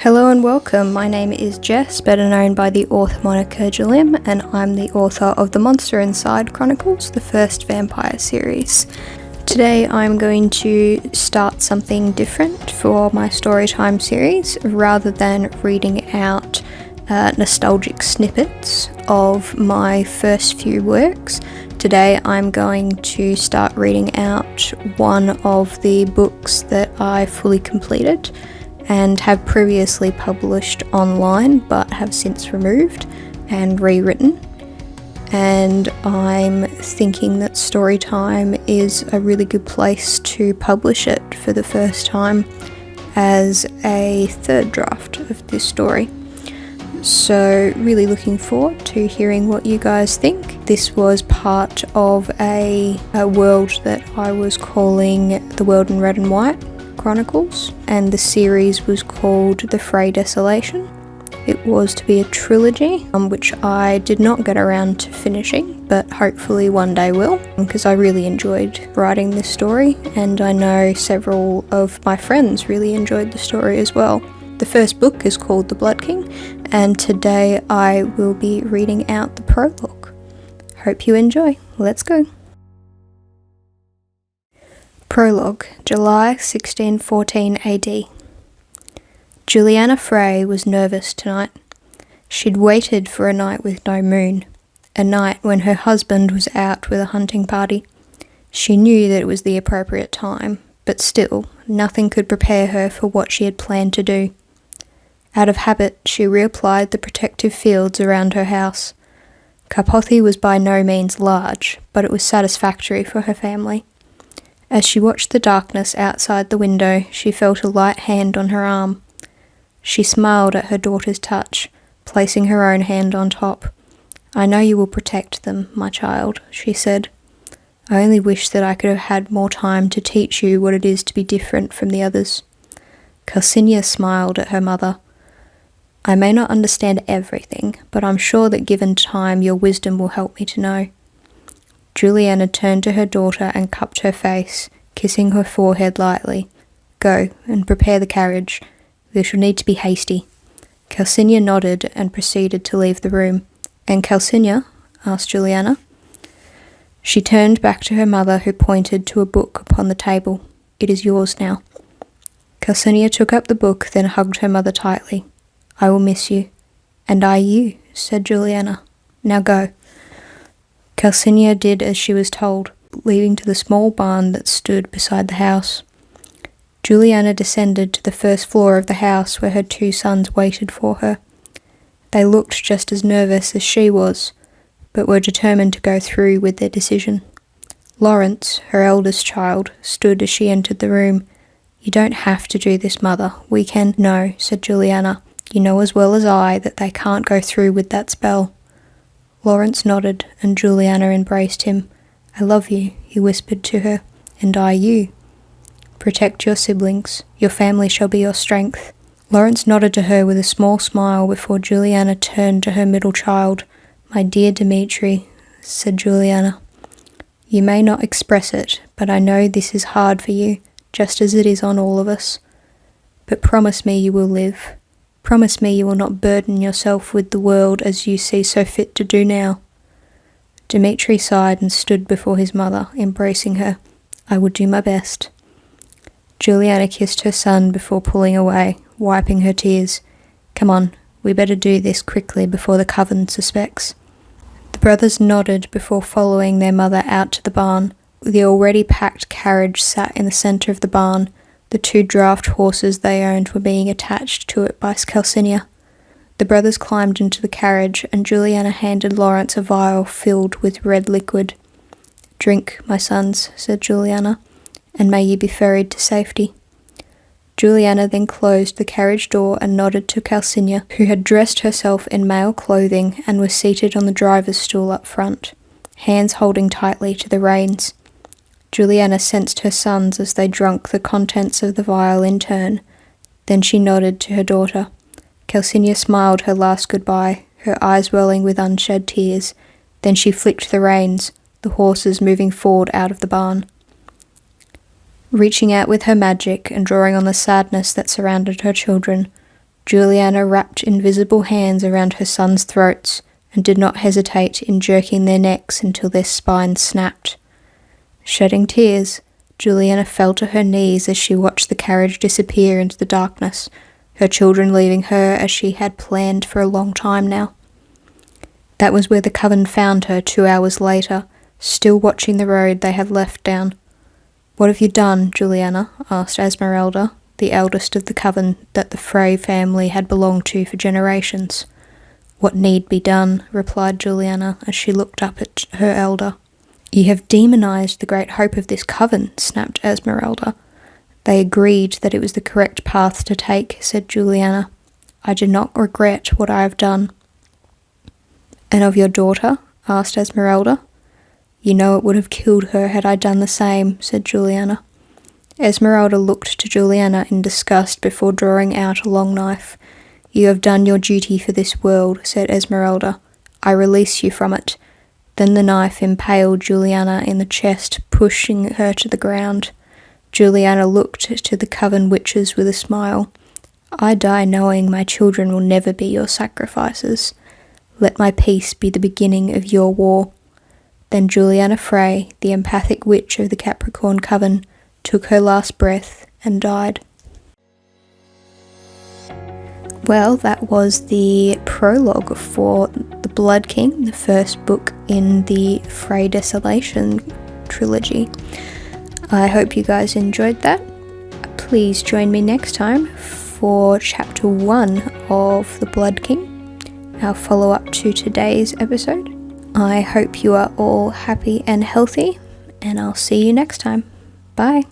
Hello and welcome, my name is Jess, better known by the author moniker Jelim, and I'm the author of the Monster Inside Chronicles, the first vampire series. Today I'm going to start something different for my Storytime series. Rather than reading out nostalgic snippets of my first few works, today I'm going to start reading out one of the books that I fully completed and have previously published online but have since removed and rewritten. And I'm thinking that Storytime is a really good place to publish it for the first time as a third draft of this story. So really looking forward to hearing what you guys think. This was part of a world that I was calling The World in Red and White Chronicles, and the series was called The Frey Desolation. It was to be a trilogy, which I did not get around to finishing, but hopefully one day will, because I really enjoyed writing this story, and I know several of my friends really enjoyed the story as well. The first book is called The Blood King, and today I will be reading out the prologue. Hope you enjoy. Let's go. Prologue, July 1614 AD. Juliana Frey was nervous tonight. She'd waited for a night with no moon, a night when her husband was out with a hunting party. She knew that it was the appropriate time, but still, nothing could prepare her for what she had planned to do. Out of habit, she reapplied the protective fields around her house. Carpathy was by no means large, but it was satisfactory for her family. As she watched the darkness outside the window, she felt a light hand on her arm. She smiled at her daughter's touch, placing her own hand on top. "I know you will protect them, my child," she said. "I only wish that I could have had more time to teach you what it is to be different from the others." Calcinia smiled at her mother. "I may not understand everything, but I'm sure that given time your wisdom will help me to know." Juliana turned to her daughter and cupped her face, kissing her forehead lightly. "Go, and prepare the carriage. We shall need to be hasty." Calcinia nodded and proceeded to leave the room. "And Calcinia?" asked Juliana. She turned back to her mother, who pointed to a book upon the table. "It is yours now." Calcinia took up the book, then hugged her mother tightly. "I will miss you." "And I you," said Juliana. "Now go." Calcinia did as she was told, leading to the small barn that stood beside the house. Juliana descended to the first floor of the house where her two sons waited for her. They looked just as nervous as she was, but were determined to go through with their decision. Lawrence, her eldest child, stood as she entered the room. "You don't have to do this, Mother. We can—" "No," said Juliana. "You know as well as I that they can't go through with that spell." Lawrence nodded, and Juliana embraced him. "I love you," he whispered to her, "and I you. Protect your siblings. Your family shall be your strength." Lawrence nodded to her with a small smile before Juliana turned to her middle child. "My dear Dimitri," said Juliana, "you may not express it, but I know this is hard for you, just as it is on all of us. But promise me you will live. Promise me you will not burden yourself with the world as you see so fit to do now." Dimitri sighed and stood before his mother, embracing her. "I will do my best." Juliana kissed her son before pulling away, wiping her tears. "Come on, we better do this quickly before the coven suspects." The brothers nodded before following their mother out to the barn. The already packed carriage sat in the centre of the barn. The two draft horses they owned were being attached to it by Calcinia. The brothers climbed into the carriage, and Juliana handed Lawrence a vial filled with red liquid. "Drink, my sons," said Juliana, "and may you be ferried to safety." Juliana then closed the carriage door and nodded to Calcinia, who had dressed herself in male clothing and was seated on the driver's stool up front, hands holding tightly to the reins. Juliana sensed her sons as they drank the contents of the vial in turn. Then she nodded to her daughter. Calcinia smiled her last goodbye, her eyes welling with unshed tears. Then she flicked the reins, the horses moving forward out of the barn. Reaching out with her magic and drawing on the sadness that surrounded her children, Juliana wrapped invisible hands around her sons' throats and did not hesitate in jerking their necks until their spines snapped. Shedding tears, Juliana fell to her knees as she watched the carriage disappear into the darkness, her children leaving her as she had planned for a long time now. That was where the coven found her 2 hours later, still watching the road they had left down. "What have you done, Juliana?" asked Esmeralda, the eldest of the coven that the Frey family had belonged to for generations. "What need be done," replied Juliana as she looked up at her elder. "You have demonized the great hope of this coven," snapped Esmeralda. "They agreed that it was the correct path to take," said Juliana. "I do not regret what I have done." "And of your daughter?" asked Esmeralda. "You know it would have killed her had I done the same," said Juliana. Esmeralda looked to Juliana in disgust before drawing out a long knife. "You have done your duty for this world," said Esmeralda. "I release you from it." Then the knife impaled Juliana in the chest, pushing her to the ground. Juliana looked to the coven witches with a smile. "I die knowing my children will never be your sacrifices. Let my peace be the beginning of your war." Then Juliana Frey, the empathic witch of the Capricorn coven, took her last breath and died. Well, that was the prologue for The Blood King, the first book in the Frey Desolation Trilogy. I hope you guys enjoyed that. Please join me next time for Chapter 1 of The Blood King, our follow-up to today's episode. I hope you are all happy and healthy, and I'll see you next time. Bye.